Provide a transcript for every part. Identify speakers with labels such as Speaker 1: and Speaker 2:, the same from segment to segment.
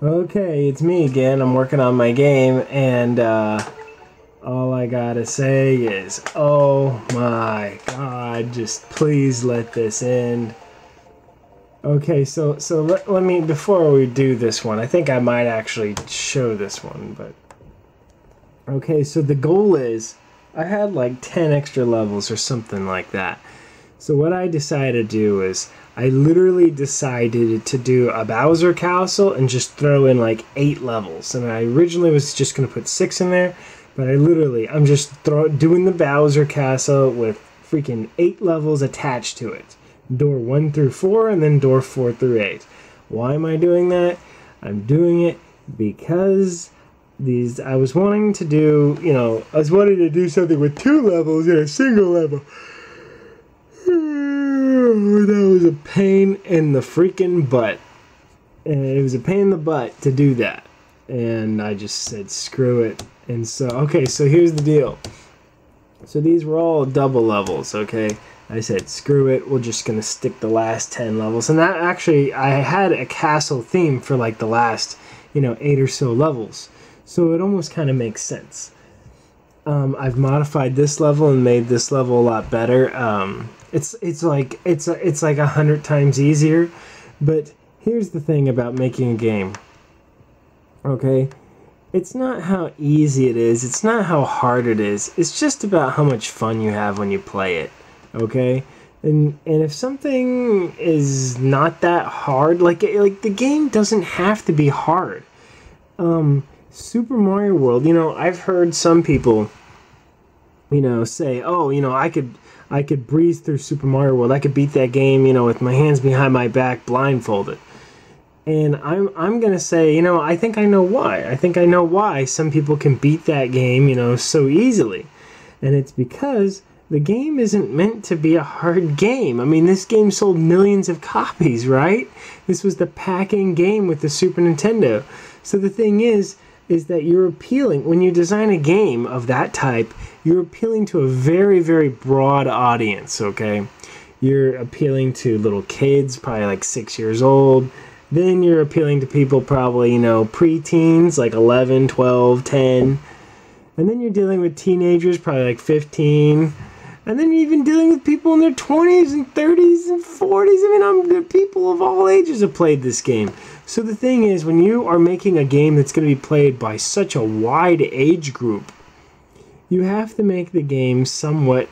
Speaker 1: Okay, it's me again. I'm working on my game, and all I gotta say is, oh my god, just please let this end. Okay, so let me, before we do this one, I think I might actually show this one, but... Okay, so the goal is, I had like 10 extra levels or something like that. So what I decided to do is, I literally decided to do a Bowser Castle and just throw in like 8 levels. And I originally was just going to put 6 in there, but I'm just doing the Bowser Castle with freaking 8 levels attached to it. Door 1 through 4 and then door 4 through 8. Why am I doing that? I'm doing it because I was wanting to do, I was wanting to do something with 2 levels in a single level. That was a pain in the freaking butt. And it was a pain in the butt to do that. And I just said, screw it. And so, okay, so here's the deal. So these were all double levels, okay? I said, screw it, we're just going to stick the last 10 levels. And that actually, I had a castle theme for like the last, 8 or so levels. So it almost kind of makes sense. I've modified this level and made this level a lot better. It's like 100 times easier. But here's the thing about making a game. Okay? It's not how easy it is. It's not how hard it is. It's just about how much fun you have when you play it. Okay? And if something is not that hard, like the game doesn't have to be hard. Super Mario World, I've heard some people, say, oh, I could breeze through Super Mario World. I could beat that game, with my hands behind my back, blindfolded. And I'm gonna say, I think I know why. I think I know why some people can beat that game, so easily. And it's because the game isn't meant to be a hard game. I mean, this game sold millions of copies, right? This was the pack-in game with the Super Nintendo. So the thing is that you're appealing, when you design a game of that type, you're appealing to a very, very broad audience, okay? You're appealing to little kids, probably like 6 years old. Then you're appealing to people probably, pre-teens, like 11, 12, 10. And then you're dealing with teenagers, probably like 15. And then you're even dealing with people in their 20s and 30s and 40s. The people of all ages have played this game. So the thing is, when you are making a game that's going to be played by such a wide age group, you have to make the game somewhat,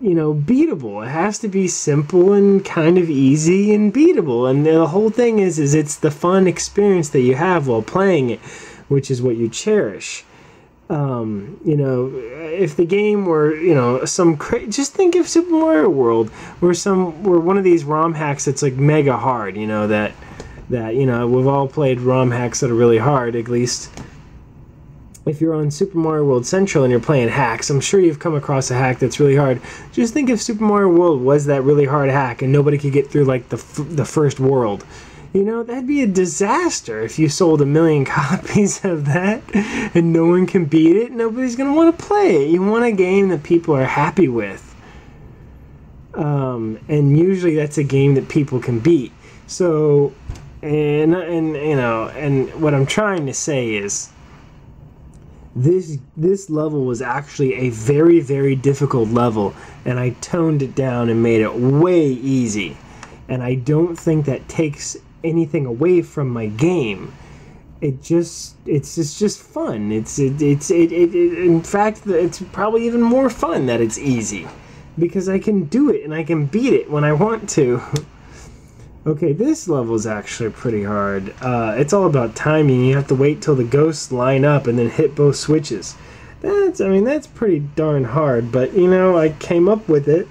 Speaker 1: beatable. It has to be simple and kind of easy and beatable. And the whole thing is it's the fun experience that you have while playing it, which is what you cherish. If the game were, just think of Super Mario World, where one of these ROM hacks that's like mega hard, that we've all played ROM hacks that are really hard, at least. If you're on Super Mario World Central and you're playing hacks, I'm sure you've come across a hack that's really hard. Just think if Super Mario World was that really hard hack and nobody could get through like the first world. That'd be a disaster if you sold 1 million copies of that and no one can beat it. Nobody's going to want to play it. You want a game that people are happy with. And usually that's a game that people can beat. So, and what I'm trying to say is, this level was actually a very, very difficult level, and I toned it down and made it way easy. And I don't think that takes anything away from my game. It's just fun. In fact, it's probably even more fun that it's easy, because I can do it and I can beat it when I want to. Okay, this level is actually pretty hard. It's all about timing. You have to wait till the ghosts line up and then hit both switches. That's pretty darn hard, but I came up with it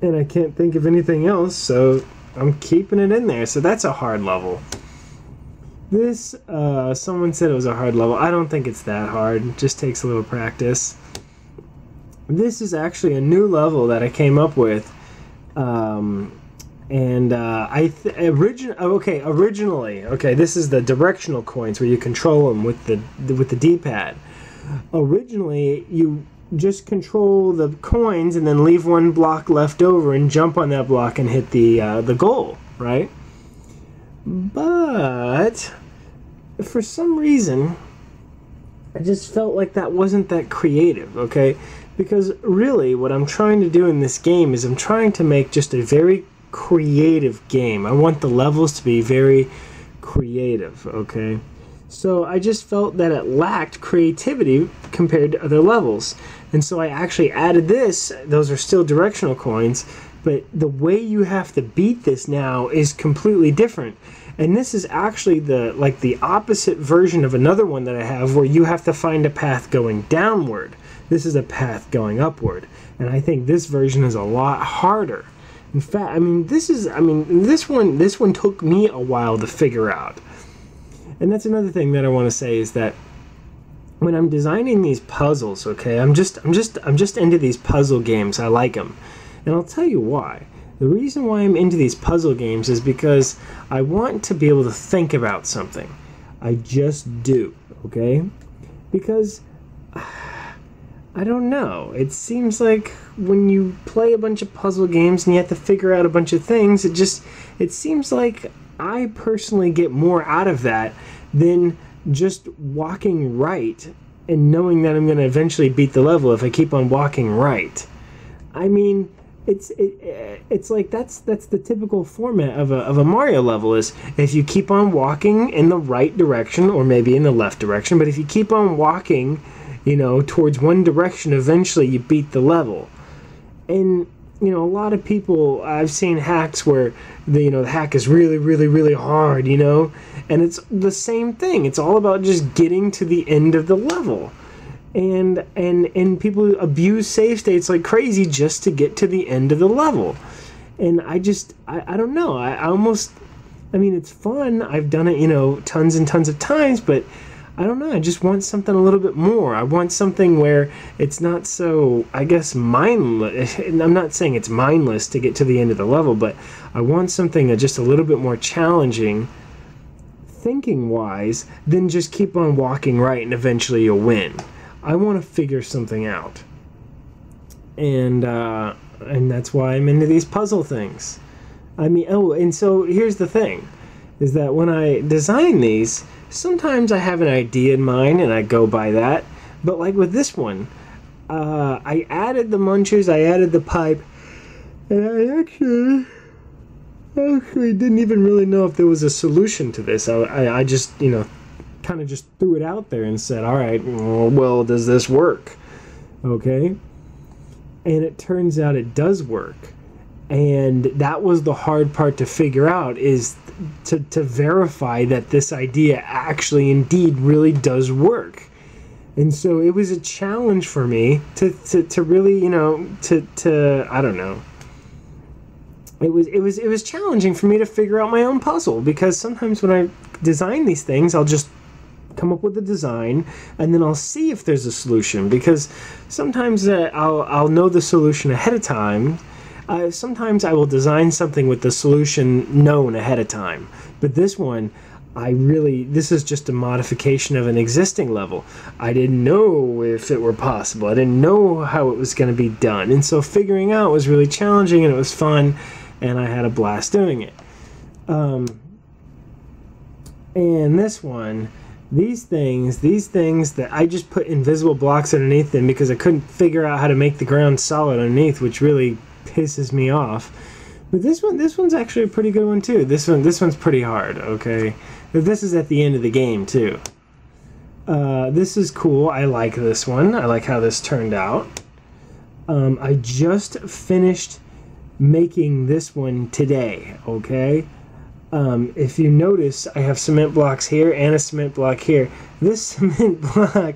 Speaker 1: and I can't think of anything else, so I'm keeping it in there. So that's a hard level. This, someone said it was a hard level. I don't think it's that hard. It just takes a little practice. This is actually a new level that I came up with. Originally, this is the directional coins where you control them with the D-pad. Originally, you just control the coins and then leave one block left over and jump on that block and hit the goal, right? But for some reason, I just felt like that wasn't that creative, okay? Because really, what I'm trying to do in this game is I'm trying to make just a very creative game. I want the levels to be very creative, okay? So I just felt that it lacked creativity compared to other levels. And so I actually added this. Those are still directional coins, but the way you have to beat this now is completely different. And this is actually the opposite version of another one that I have, where you have to find a path going downward. This is a path going upward. And I think this version is a lot harder. In fact, this one took me a while to figure out. And that's another thing that I want to say, is that when I'm designing these puzzles, okay, I'm just into these puzzle games. I like them. And I'll tell you why. The reason why I'm into these puzzle games is because I want to be able to think about something. I just do, okay? Because, I don't know. It seems like when you play a bunch of puzzle games and you have to figure out a bunch of things, it seems like I personally get more out of that than just walking right and knowing that I'm going to eventually beat the level if I keep on walking right. I mean, it's like that's the typical format of a Mario level, is if you keep on walking in the right direction, or maybe in the left direction, but if you keep on walking, towards one direction, eventually you beat the level. And a lot of people, I've seen hacks where the hack is really, really, really hard, and it's the same thing. It's all about just getting to the end of the level. And people abuse save states like crazy just to get to the end of the level. And I don't know. I mean, it's fun. I've done it, tons and tons of times, but I don't know. I just want something a little bit more. I want something where it's not so, I guess, mindless. I'm not saying it's mindless to get to the end of the level, but I want something that's just a little bit more challenging, thinking-wise, than just keep on walking right and eventually you'll win. I want to figure something out. And that's why I'm into these puzzle things. I mean, and so here's the thing, is that when I design these, sometimes I have an idea in mind and I go by that. But like with this one, I added the munchers, I added the pipe, and I actually didn't even really know if there was a solution to this. I just, kind of just threw it out there and said, all right, well, does this work? Okay. And it turns out it does work. And that was the hard part to figure out, is to verify that this idea actually indeed really does work. And so it was a challenge for me to really, I don't know. It was challenging for me to figure out my own puzzle, because sometimes when I design these things, I'll just come up with a design and then I'll see if there's a solution, because sometimes I'll know the solution ahead of time. Sometimes I will design something with the solution known ahead of time, but this one, this is just a modification of an existing level. I didn't know if it were possible. I didn't know how it was going to be done, and so figuring out was really challenging, and it was fun, and I had a blast doing it. And this one, these things that I just put invisible blocks underneath them because I couldn't figure out how to make the ground solid underneath, which really pisses me off. But this one's actually a pretty good one too. This one's pretty hard, okay? But this is at the end of the game too. This is cool. I like this one. I like how this turned out. I just finished making this one today, okay? If you notice, I have cement blocks here and a cement block here. This cement block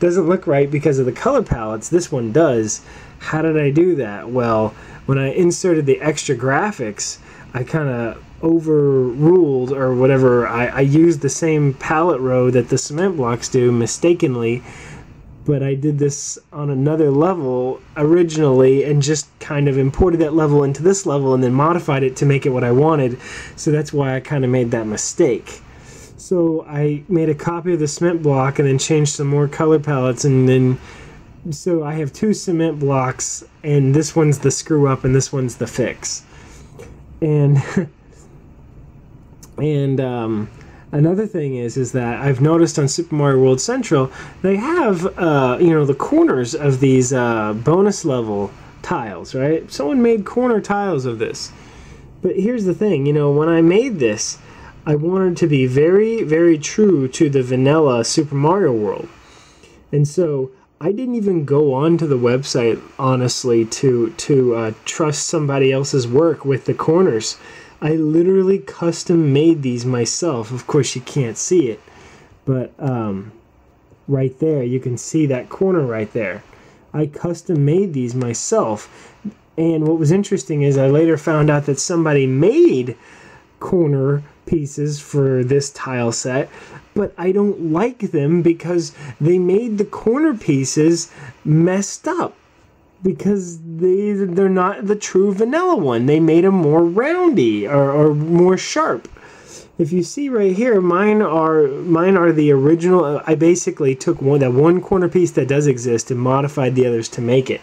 Speaker 1: doesn't look right because of the color palettes. This one does. How did I do that? Well, when I inserted the extra graphics, I kind of overruled or whatever. I used the same palette row that the cement blocks do mistakenly, but I did this on another level originally and just kind of imported that level into this level and then modified it to make it what I wanted. So that's why I kind of made that mistake. So I made a copy of the cement block and then changed some more color palettes, and then so I have two cement blocks, and this one's the screw up and this one's the fix. And Another thing is that I've noticed on Super Mario World Central, they have, you know, the corners of these bonus level tiles, right? Someone made corner tiles of this. But here's the thing, you know, when I made this, I wanted to be very, very true to the vanilla Super Mario World. And so I didn't even go onto the website, honestly, to trust somebody else's work with the corners. I literally custom made these myself. Of course, you can't see it, but right there, you can see that corner right there. I custom made these myself. And what was interesting is I later found out that somebody made corner pieces for this tile set, but I don't like them because they made the corner pieces messed up, because they're not the true vanilla one. They made them more roundy or more sharp. If you see right here, mine are the original. I basically took that one corner piece that does exist and modified the others to make it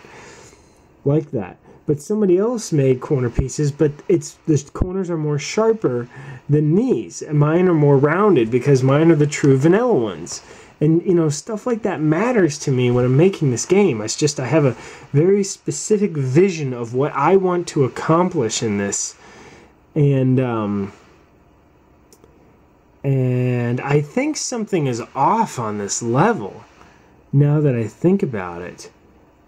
Speaker 1: like that. But somebody else made corner pieces, but the corners are more sharper than these. And mine are more rounded because mine are the true vanilla ones. And, you know, stuff like that matters to me when I'm making this game. It's just I have a very specific vision of what I want to accomplish in this. And I think something is off on this level. Now that I think about it,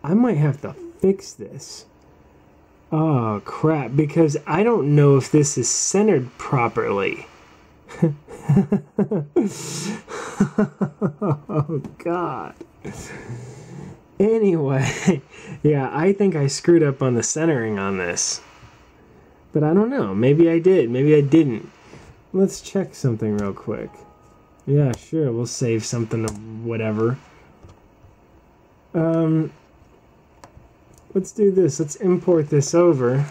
Speaker 1: I might have to fix this. Oh, crap, because I don't know if this is centered properly. Oh, God. Anyway, yeah, I think I screwed up on the centering on this. But I don't know. Maybe I did. Maybe I didn't. Let's check something real quick. Yeah, sure, we'll save something of whatever. Let's do this. Let's import this over.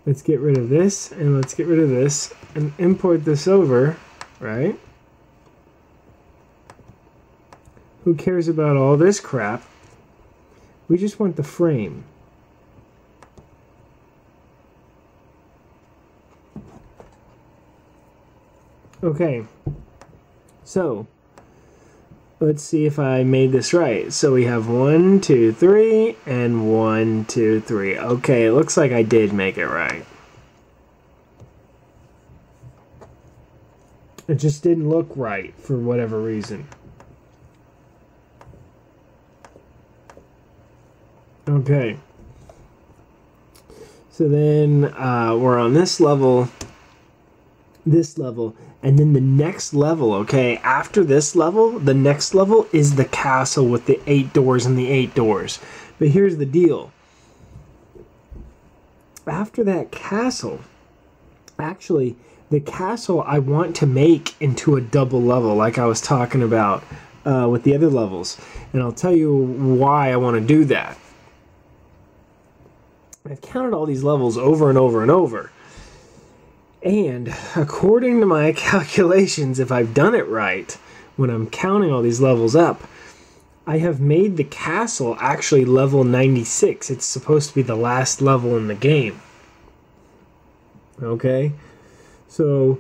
Speaker 1: Let's get rid of this, and let's get rid of this, and import this over, right? Who cares about all this crap? We just want the frame. Okay, so let's see if I made this right. So we have 1, 2, 3, and 1, 2, 3. Okay, it looks like I did make it right. It just didn't look right for whatever reason. Okay. So then we're on this level, and then the next level, okay, after this level, the next level is the castle with the 8 doors and the 8 doors. But here's the deal. After that castle, actually, the castle I want to make into a double level, like I was talking about with the other levels. And I'll tell you why I want to do that. I've counted all these levels over and over and over. And according to my calculations, if I've done it right, when I'm counting all these levels up, I have made the castle actually level 96. It's supposed to be the last level in the game. Okay? So,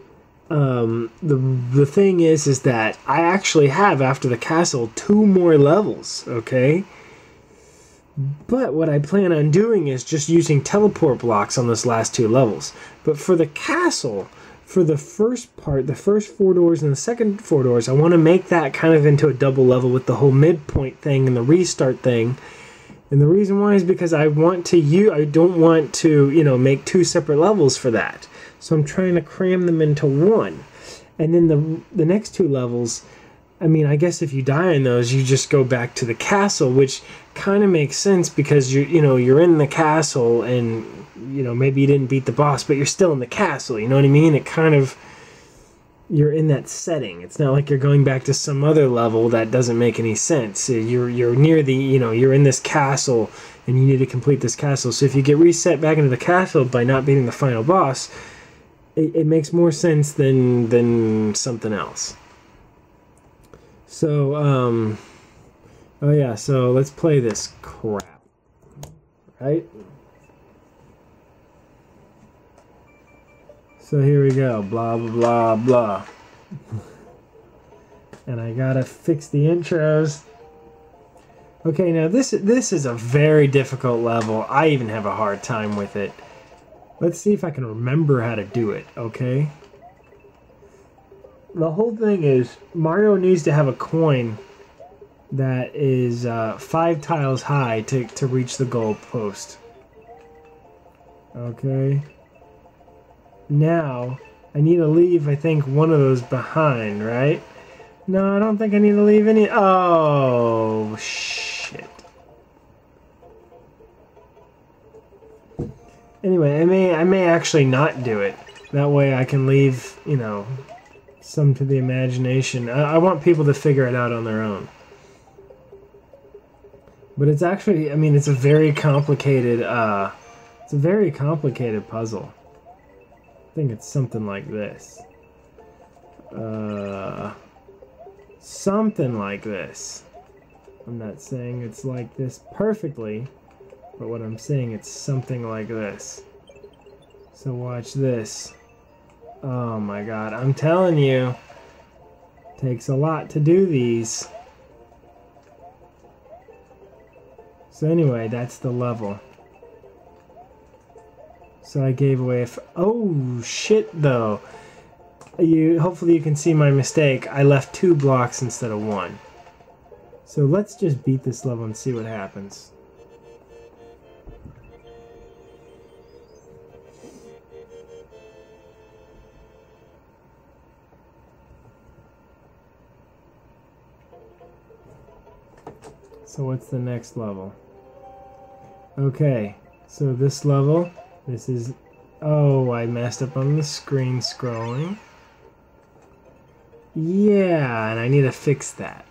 Speaker 1: the thing is that I actually have, after the castle, 2 more levels, okay? But what I plan on doing is just using teleport blocks on those last 2 levels. But for the castle, for the first part, the first 4 doors and the second 4 doors, I want to make that kind of into a double level with the whole midpoint thing and the restart thing. And the reason why is because I don't want to, you know, make 2 separate levels for that. So I'm trying to cram them into 1. And then the next 2 levels, I mean, I guess if you die in those, you just go back to the castle, which kind of makes sense because you're in the castle and, you know, maybe you didn't beat the boss, but you're still in the castle, you know what I mean? It kind of, you're in that setting. It's not like you're going back to some other level that doesn't make any sense. You're near the, you know, you're in this castle and you need to complete this castle. So if you get reset back into the castle by not beating the final boss, it makes more sense than something else. So, oh yeah, so let's play this crap, right? So here we go, blah, blah, blah, blah. And I gotta fix the intros. Okay, now this is a very difficult level. I even have a hard time with it. Let's see if I can remember how to do it, okay? The whole thing is Mario needs to have a coin that is 5 tiles high to reach the goal post. Okay. Now, I need to leave, I think, one of those behind, right? No, I don't think I need to leave any. Oh, shit. Anyway, I may actually not do it. That way I can leave, you know, some to the imagination. I want people to figure it out on their own. But it's actually, I mean, it's a very complicated puzzle. I think it's something like this. Something like this. I'm not saying it's like this perfectly, but what I'm saying, it's something like this. So watch this. Oh my god, I'm telling you, takes a lot to do these. So anyway, that's the level. So I gave away oh shit though. Hopefully you can see my mistake. I left 2 blocks instead of 1. So let's just beat this level and see what happens. So what's the next level? Okay, so this level, this is... Oh, I messed up on the screen scrolling. Yeah, and I need to fix that.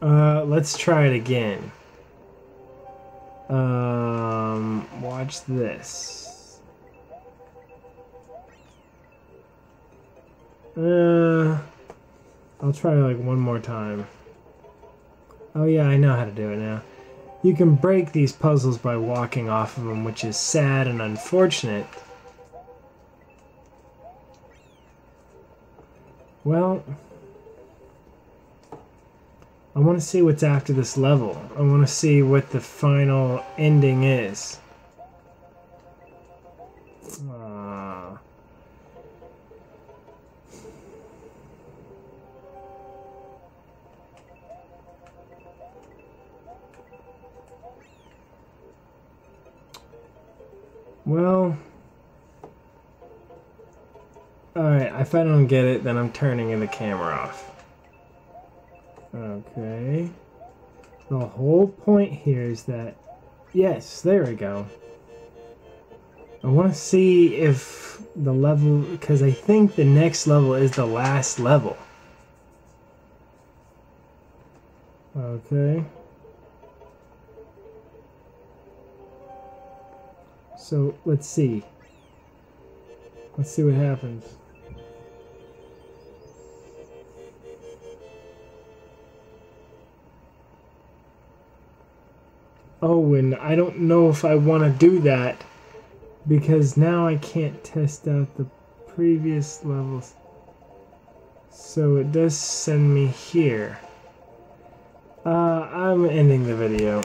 Speaker 1: Let's try it again. Watch this. I'll try like one more time. Oh yeah, I know how to do it now. You can break these puzzles by walking off of them, which is sad and unfortunate. Well, I want to see what's after this level. I want to see what the final ending is. Well, alright, if I don't get it, then I'm turning the camera off. Okay. The whole point here is that... Yes, there we go. I want to see if the level... Because I think the next level is the last level. Okay. So, let's see. Let's see what happens. Oh, and I don't know if I want to do that because now I can't test out the previous levels. So it does send me here. I'm ending the video.